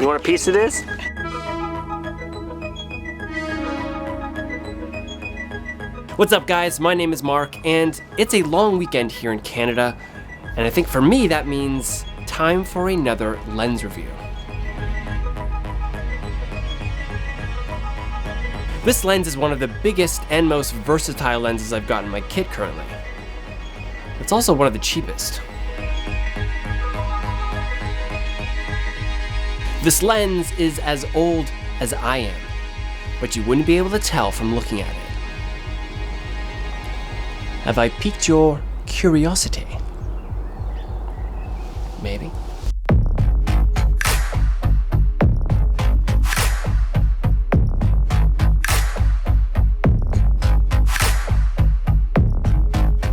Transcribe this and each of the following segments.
You want a piece of this? What's up guys, my name is Mark, and it's a long weekend here in Canada, and I think for me that means time for another lens review. This lens is one of the biggest and most versatile lenses I've got in my kit currently. It's also one of the cheapest. This lens is as old as I am, but you wouldn't be able to tell from looking at it. Have I piqued your curiosity? Maybe.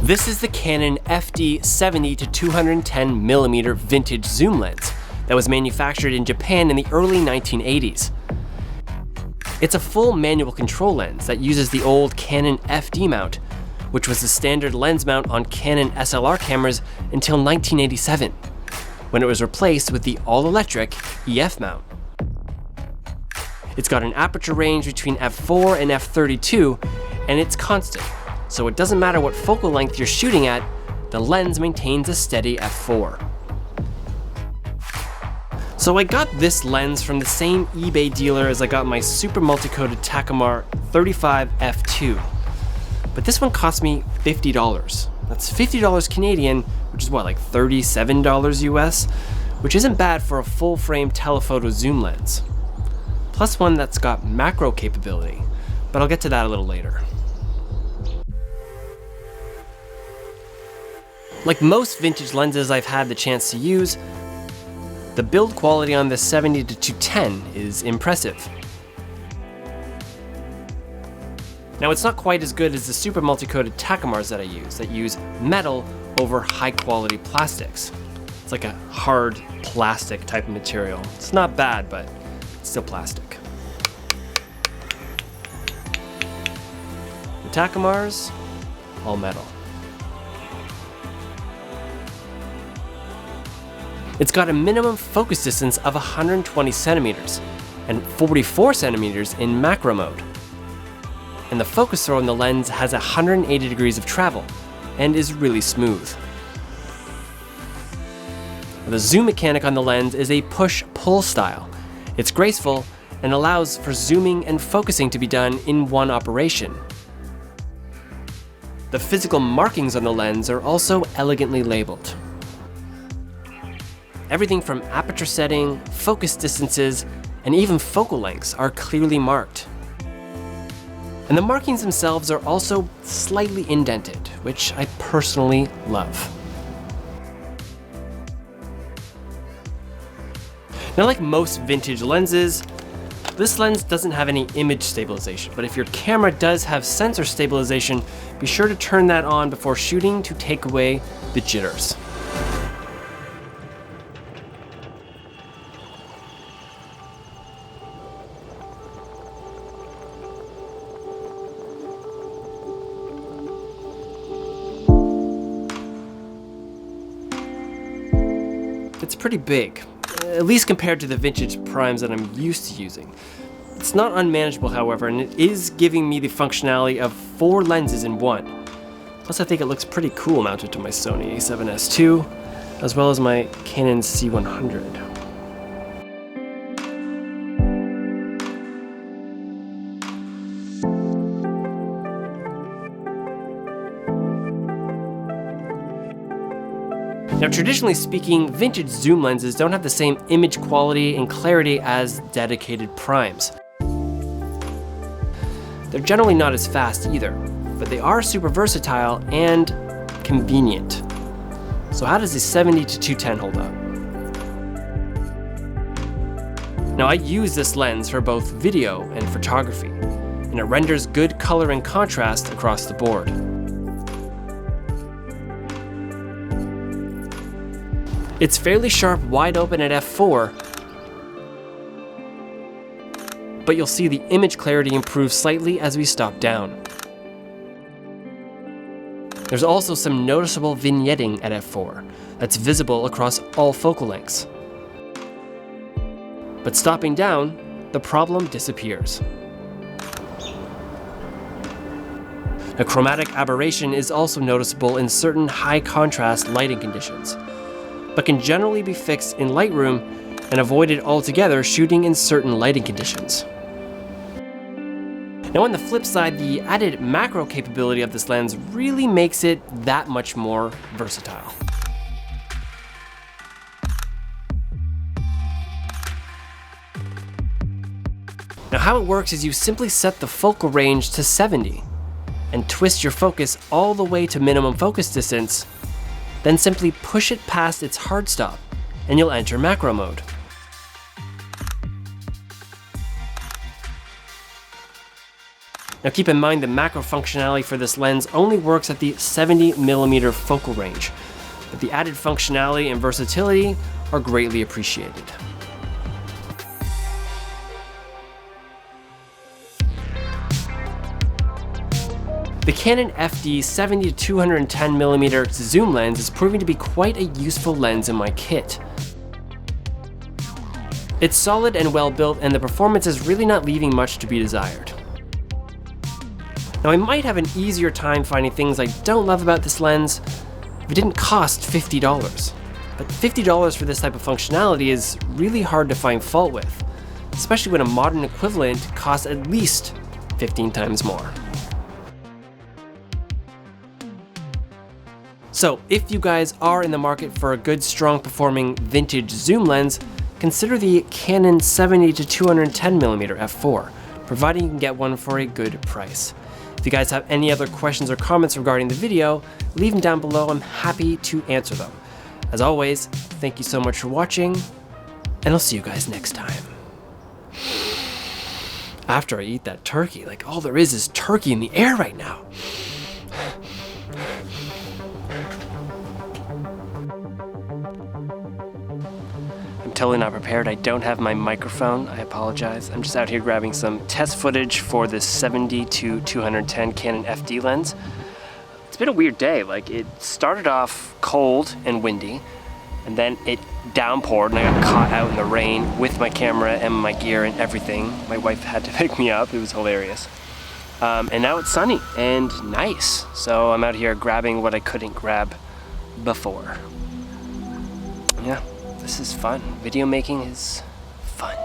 This is the Canon FD 70 to 210mm vintage zoom lens that was manufactured in Japan in the early 1980s. It's a full manual control lens that uses the old Canon FD mount, which was the standard lens mount on Canon SLR cameras until 1987, when it was replaced with the all-electric EF mount. It's got an aperture range between f4 and f32, and it's constant, so it doesn't matter what focal length you're shooting at, the lens maintains a steady f4. So I got this lens from the same eBay dealer as I got my super multi-coated Takumar 35 f2. But this one cost me $50. That's $50 Canadian, which is what, like $37 US? Which isn't bad for a full frame telephoto zoom lens. Plus one that's got macro capability, but I'll get to that a little later. Like most vintage lenses I've had the chance to use, the build quality on this 70 to 210 is impressive. Now it's not quite as good as the super multi-coated Takumars that I use, that use metal over high quality plastics. It's like a hard plastic type of material. It's not bad, but it's still plastic. The Takumars, all metal. It's got a minimum focus distance of 120 centimeters and 44 centimeters in macro mode. And the focus throw in the lens has 180 degrees of travel and is really smooth. The zoom mechanic on the lens is a push-pull style. It's graceful and allows for zooming and focusing to be done in one operation. The physical markings on the lens are also elegantly labeled. Everything from aperture setting, focus distances, and even focal lengths are clearly marked. And the markings themselves are also slightly indented, which I personally love. Now, like most vintage lenses, this lens doesn't have any image stabilization, but if your camera does have sensor stabilization, be sure to turn that on before shooting to take away the jitters. It's pretty big, at least compared to the vintage primes that I'm used to using. It's not unmanageable, however, and it is giving me the functionality of 4 lenses in one. Plus I think it looks pretty cool mounted to my Sony a7S II, as well as my Canon C100. Now, traditionally speaking, vintage zoom lenses don't have the same image quality and clarity as dedicated primes. They're generally not as fast either, but they are super versatile and convenient. So how does the 70 to 210 hold up? Now, I use this lens for both video and photography, and it renders good color and contrast across the board. It's fairly sharp wide open at f4, but you'll see the image clarity improve slightly as we stop down. There's also some noticeable vignetting at f4 that's visible across all focal lengths. But stopping down, the problem disappears. A chromatic aberration is also noticeable in certain high contrast lighting conditions, but can generally be fixed in Lightroom and avoided altogether shooting in certain lighting conditions. Now on the flip side, the added macro capability of this lens really makes it that much more versatile. Now how it works is you simply set the focal range to 70 and twist your focus all the way to minimum focus distance, then simply push it past its hard stop and you'll enter macro mode. Now keep in mind the macro functionality for this lens only works at the 70mm focal range, but the added functionality and versatility are greatly appreciated. The Canon FD 70-210mm zoom lens is proving to be quite a useful lens in my kit. It's solid and well built, and the performance is really not leaving much to be desired. Now I might have an easier time finding things I don't love about this lens if it didn't cost $50. But $50 for this type of functionality is really hard to find fault with, especially when a modern equivalent costs at least 15 times more. So if you guys are in the market for a good, strong performing vintage zoom lens, consider the Canon 70-210mm f4, providing you can get one for a good price. If you guys have any other questions or comments regarding the video, leave them down below. I'm happy to answer them. As always, thank you so much for watching, and I'll see you guys next time. After I eat that turkey, like all there is turkey in the air right now. Totally not prepared. I don't have my microphone. I apologize. I'm just out here grabbing some test footage for this 70-210 Canon FD lens. It's been a weird day. Like, it started off cold and windy, and then it downpoured and I got caught out in the rain with my camera and my gear and everything. My wife had to pick me up. It was hilarious. And now it's sunny and nice. So I'm out here grabbing what I couldn't grab before. Yeah. This is fun. Video making is fun.